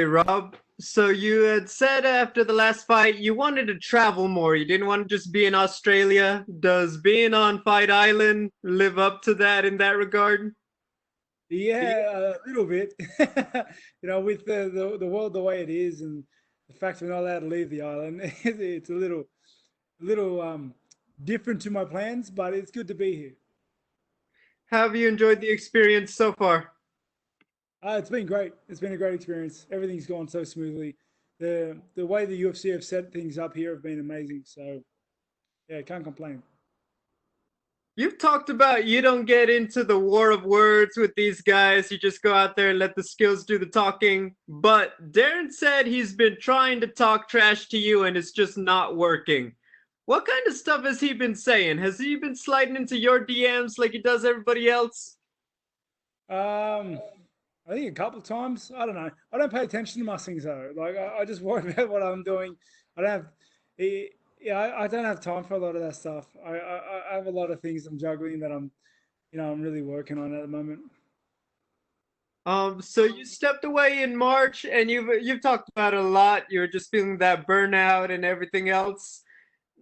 Okay, Rob. So you had said after the last fight you wanted to travel more. You didn't want to just be in Australia. Does being on Fight Island live up to that in that regard? Yeah, a little bit. With the world the way it is, and the fact we're not allowed to leave the island, it's a little different to my plans. But it's good to be here. How have you enjoyed the experience so far? It's been great. It's been a great experience. Everything's gone so smoothly. The way the UFC have set things up here have been amazing. So yeah, can't complain. You've talked about you don't get into the war of words with these guys. You just go out there and let the skills do the talking. But Darren said he's been trying to talk trash to you and it's just not working. What kind of stuff has he been saying? Has he been sliding into your DMs like he does everybody else? Um, I think a couple of times. I don't know. I don't pay attention to most things though. Like I just worry about what I'm doing. I don't have, eh, yeah, I don't have time for a lot of that stuff. I have a lot of things I'm juggling that I'm really working on at the moment. So you stepped away in March and you've talked about it a lot. You're just feeling that burnout and everything else.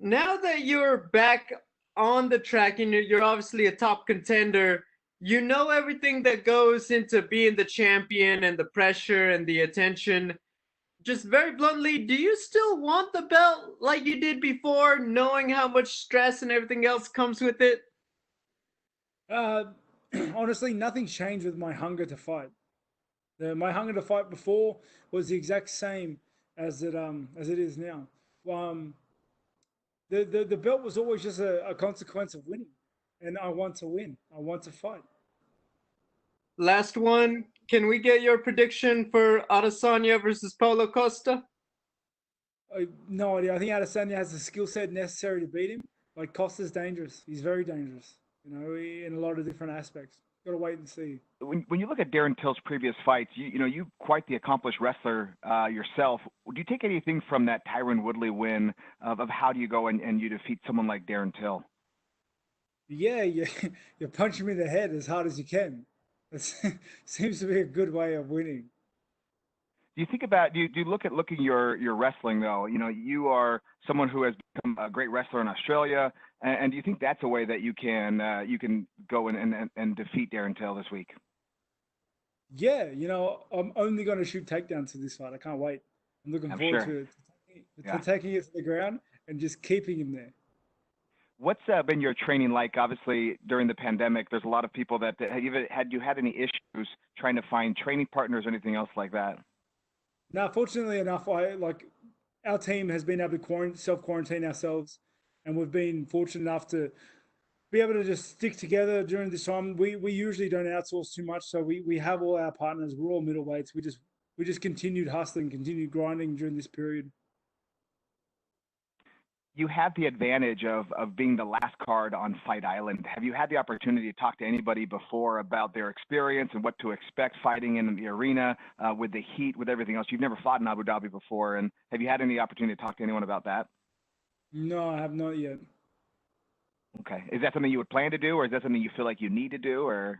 Now that you're back on the track and you're obviously a top contender, you know everything that goes into being the champion and the pressure and the attention. Just very bluntly, do you still want the belt like you did before, knowing how much stress and everything else comes with it? Uh, Honestly, nothing's changed with my hunger to fight. My hunger to fight before was the exact same as it is now. Um, the belt was always just a consequence of winning, and I want to win. I want to fight. Last one, can we get your prediction for Adesanya versus Paulo Costa? No idea. I think Adesanya has the skill set necessary to beat him. Like Costa's dangerous. He's very dangerous. In a lot of different aspects. Got to wait and see. When you look at Darren Till's previous fights, you quite the accomplished wrestler yourself. Do you take anything from that Tyron Woodley win of how do you go and you defeat someone like Darren Till? Yeah, you're punching me in the head as hard as you can. It seems to be a good way of winning. Do you think about do you look at looking your wrestling though? You are someone who has become a great wrestler in Australia, and do you think that's a way that you can go and defeat Darren Till this week? Yeah, I'm only going to shoot takedowns to this fight. I can't wait. I'm looking I'm forward sure. to it, to Yeah. taking it to the ground and just keeping him there. What's been your training like? Obviously, during the pandemic, there's a lot of people that had you had any issues trying to find training partners or anything else like that? Now, fortunately enough, our team has been able to self quarantine ourselves, and we've been fortunate enough to be able to just stick together during this time. We usually don't outsource too much, so we have all our partners. We're all middleweights. We just continued hustling, continued grinding during this period. You have the advantage of being the last card on Fight Island. Have you had the opportunity to talk to anybody before about their experience and what to expect fighting in the arena with the heat, with everything else? You've never fought in Abu Dhabi before, and have you had any opportunity to talk to anyone about that? No, I have not yet. Okay. Is that something you would plan to do, or is that something you feel like you need to do, or?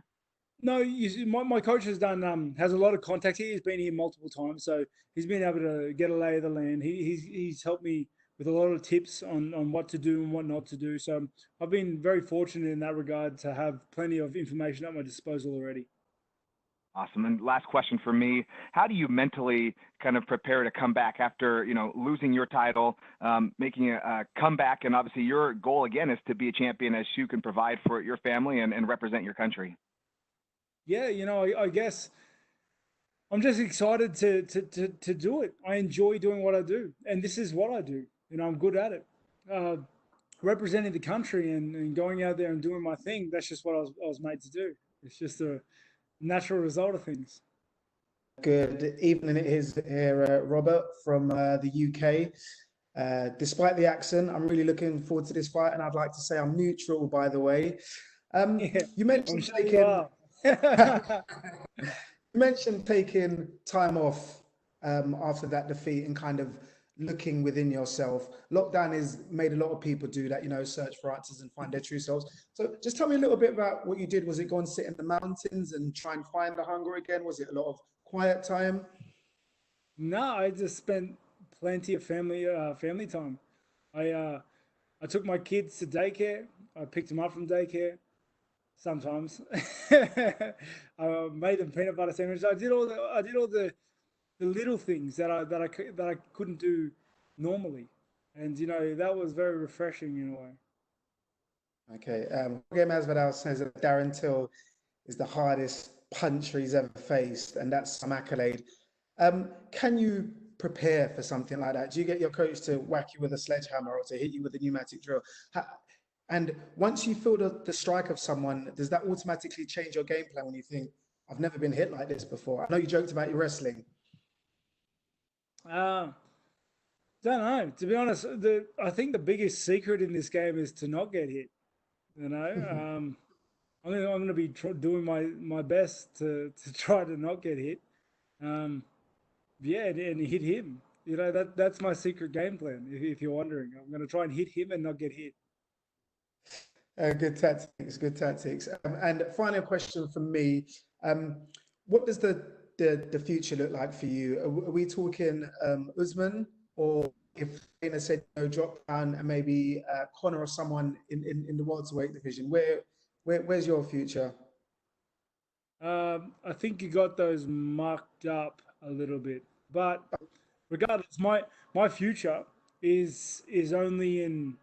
No, you see, my coach has a lot of contacts. He's been here multiple times, so he's been able to get a lay of the land. He's helped me with a lot of tips on what to do and what not to do. So I've been very fortunate in that regard to have plenty of information at my disposal already. Awesome. And last question for me: how do you mentally kind of prepare to come back after losing your title, making a comeback, and obviously your goal again is to be a champion as you can provide for your family and represent your country? Yeah, I guess I'm just excited to do it. I enjoy doing what I do, and this is what I do. I'm good at it. Uh, Representing the country and going out there and doing my thing. That's just what I was made to do. It's just a natural result of things. Good evening, it is here, Robert from the UK. Despite the accent, I'm really looking forward to this fight, and I'd like to say I'm neutral, by the way. Yeah, You I'm mentioned sure you taking are. you mentioned taking time off after that defeat and kind of looking within yourself. Lockdown has made a lot of people do that, search for answers and find their true selves. So just tell me a little bit about what you did. Was it go and sit in the mountains and try and find the hunger again? Was it a lot of quiet time? No, I just spent plenty of family time. I took my kids to daycare. I picked them up from daycare sometimes. I made them peanut butter sandwiches. I did all the little things that I couldn't do normally, and you know that was very refreshing in a way. Okay. Jorge Masvidal says that Darren Till is the hardest puncher he's ever faced, and that's some accolade. Can you prepare for something like that? Do you get your coach to whack you with a sledgehammer or to hit you with a pneumatic drill? And once you feel the strike of someone, does that automatically change your game plan when you think, I've never been hit like this before? I know you joked about your wrestling. Uh, don't know. To be honest, I think the biggest secret in this game is to not get hit. You know, I'm gonna be doing my best to try to not get hit. Yeah, and hit him. You know that's my secret game plan. If you're wondering, I'm gonna try and hit him and not get hit. Good tactics, good tactics. And final question from me: what does the future look like for you? Are we talking Usman, or if Dana said no, drop down and maybe Conor or someone in the welterweight division? Where's your future? I think you got those marked up a little bit, but regardless, my future is only in.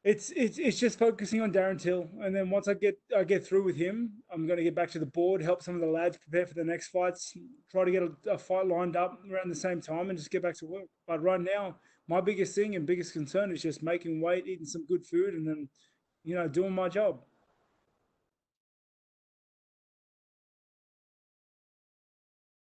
It's just focusing on Darren Till, and then once I get through with him, I'm going to get back to the board, help some of the lads prepare for the next fights, try to get a fight lined up around the same time, and just get back to work. But right now, my biggest thing and biggest concern is just making weight, eating some good food, and then doing my job.